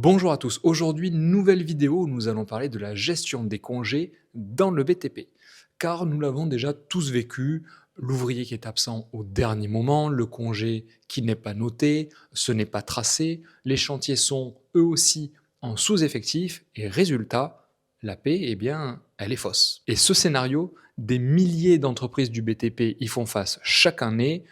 Bonjour à tous, aujourd'hui nouvelle vidéo où nous allons parler de la gestion des congés dans le BTP. Car nous l'avons déjà tous vécu, l'ouvrier qui est absent au dernier moment, le congé qui n'est pas noté, ce n'est pas tracé, les chantiers sont eux aussi en sous-effectif et résultat, la paie, eh bien, elle est fausse. Et ce scénario, des milliers d'entreprises du BTP y font face chaque année.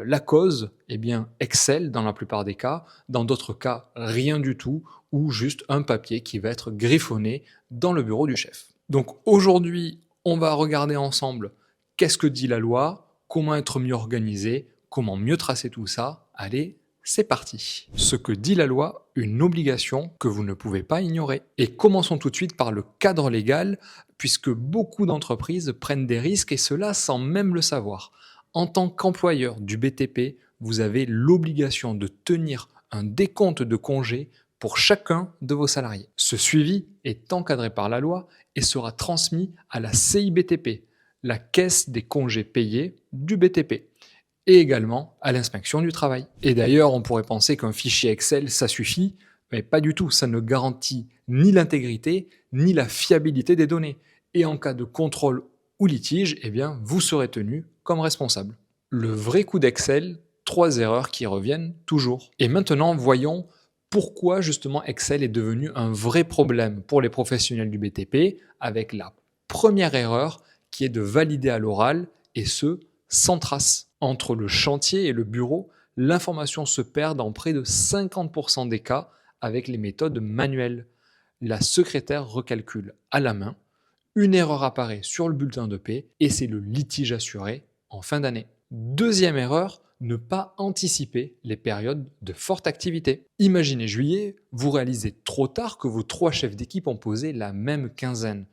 La cause, eh bien, Excel dans la plupart des cas, dans d'autres cas, rien du tout, ou juste un papier qui va être griffonné dans le bureau du chef. Donc aujourd'hui, on va regarder ensemble qu'est-ce que dit la loi, comment être mieux organisé, comment mieux tracer tout ça. Allez, c'est parti. Ce que dit la loi, une obligation que vous ne pouvez pas ignorer. Et commençons tout de suite par le cadre légal, puisque beaucoup d'entreprises prennent des risques et cela sans même le savoir. En tant qu'employeur du BTP, vous avez l'obligation de tenir un décompte de congés pour chacun de vos salariés. Ce suivi est encadré par la loi et sera transmis à la CIBTP, la caisse des congés payés du BTP, et également à l'inspection du travail. Et d'ailleurs, on pourrait penser qu'un fichier Excel, ça suffit, mais pas du tout, ça ne garantit ni l'intégrité, ni la fiabilité des données. Et en cas de contrôle ou litige, eh bien, vous serez tenu comme responsable. Le vrai coup d'Excel, 3 erreurs qui reviennent toujours. Et maintenant, voyons pourquoi justement Excel est devenu un vrai problème pour les professionnels du BTP, avec la première erreur qui est de valider à l'oral, et ce, sans trace. Entre le chantier et le bureau, l'information se perd dans près de 50% des cas avec les méthodes manuelles. La secrétaire recalcule à la main, une erreur apparaît sur le bulletin de paie et c'est le litige assuré en fin d'année. Deuxième erreur, ne pas anticiper les périodes de forte activité. Imaginez juillet, vous réalisez trop tard que vos 3 chefs d'équipe ont posé la même quinzaine.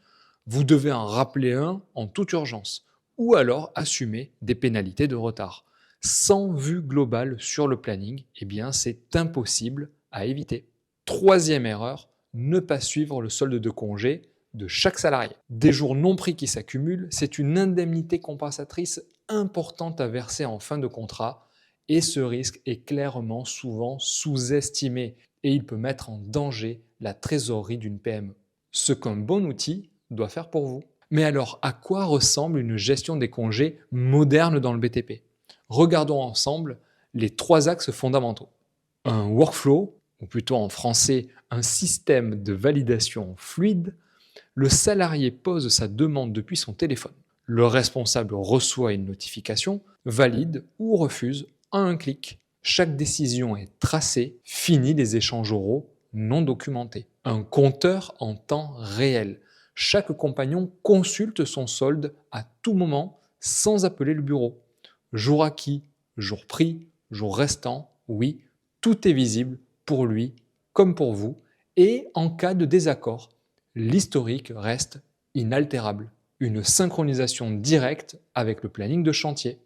Vous devez en rappeler un en toute urgence ou alors assumer des pénalités de retard. Sans vue globale sur le planning, eh bien c'est impossible à éviter. Troisième erreur, ne pas suivre le solde de congé de chaque salarié. Des jours non pris qui s'accumulent, c'est une indemnité compensatrice importante à verser en fin de contrat et ce risque est clairement souvent sous-estimé et il peut mettre en danger la trésorerie d'une PME. Ce qu'un bon outil doit faire pour vous. Mais alors, à quoi ressemble une gestion des congés moderne dans le BTP? Regardons ensemble les 3 axes fondamentaux. Un workflow, ou plutôt en français un système de validation fluide. Le salarié pose sa demande depuis son téléphone. Le responsable reçoit une notification, valide ou refuse en un clic. Chaque décision est tracée, fini les échanges oraux non documentés. Un compteur en temps réel. Chaque compagnon consulte son solde à tout moment sans appeler le bureau. Jour acquis, jour pris, jour restant, oui, tout est visible pour lui comme pour vous. Et en cas de désaccord, l'historique reste inaltérable. Une synchronisation directe avec le planning de chantier.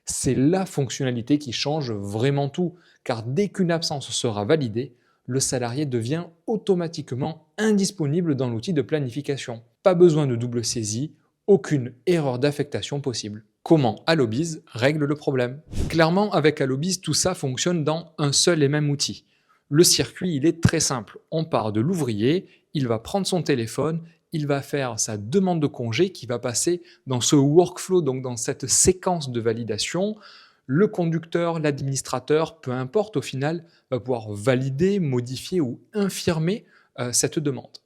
C'est la fonctionnalité qui change vraiment tout, car dès qu'une absence sera validée, le salarié devient automatiquement indisponible dans l'outil de planification. Pas besoin de double saisie, aucune erreur d'affectation possible. Comment Allobiz règle le problème? Clairement, avec Allobiz, tout ça fonctionne dans un seul et même outil. Le circuit, il est très simple. On part de l'ouvrier, il va prendre son téléphone, il va faire sa demande de congé qui va passer dans ce workflow, donc dans cette séquence de validation. Le conducteur, l'administrateur, peu importe, au final, va pouvoir valider, modifier ou infirmer cette demande.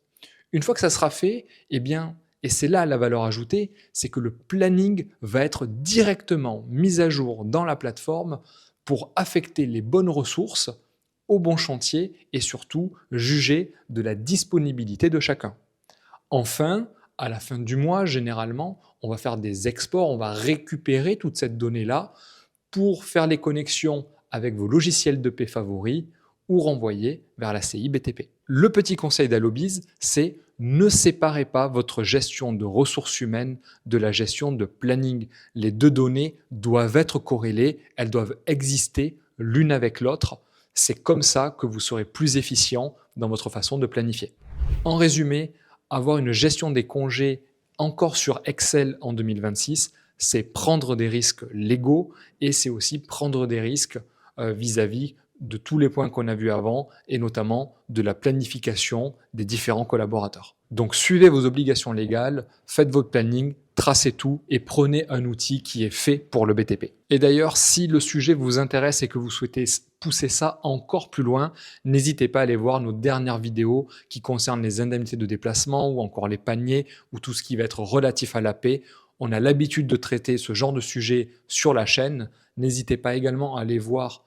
Une fois que ça sera fait, eh bien, et c'est là la valeur ajoutée, c'est que le planning va être directement mis à jour dans la plateforme pour affecter les bonnes ressources au bon chantier et surtout juger de la disponibilité de chacun. Enfin, à la fin du mois, généralement, on va faire des exports, on va récupérer toute cette donnée-là pour faire les connexions avec vos logiciels de paie favoris ou renvoyer vers la CI BTP. Le petit conseil d'Allobiz, c'est ne séparez pas votre gestion de ressources humaines de la gestion de planning. Les deux données doivent être corrélées, elles doivent exister l'une avec l'autre. C'est comme ça que vous serez plus efficient dans votre façon de planifier. En résumé, avoir une gestion des congés encore sur Excel en 2026, c'est prendre des risques légaux et c'est aussi prendre des risques vis-à-vis de tous les points qu'on a vus avant et notamment de la planification des différents collaborateurs. Donc suivez vos obligations légales, faites votre planning, tracez tout et prenez un outil qui est fait pour le BTP. Et d'ailleurs, si le sujet vous intéresse et que vous souhaitez pousser ça encore plus loin, n'hésitez pas à aller voir nos dernières vidéos qui concernent les indemnités de déplacement ou encore les paniers ou tout ce qui va être relatif à l'AP. On a l'habitude de traiter ce genre de sujet sur la chaîne. N'hésitez pas également à aller voir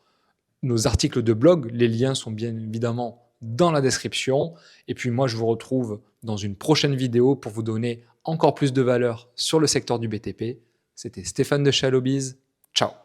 nos articles de blog. Les liens sont bien évidemment dans la description. Et puis moi, je vous retrouve dans une prochaine vidéo pour vous donner encore plus de valeur sur le secteur du BTP. C'était Stéphane de Chez Allobiz. Ciao.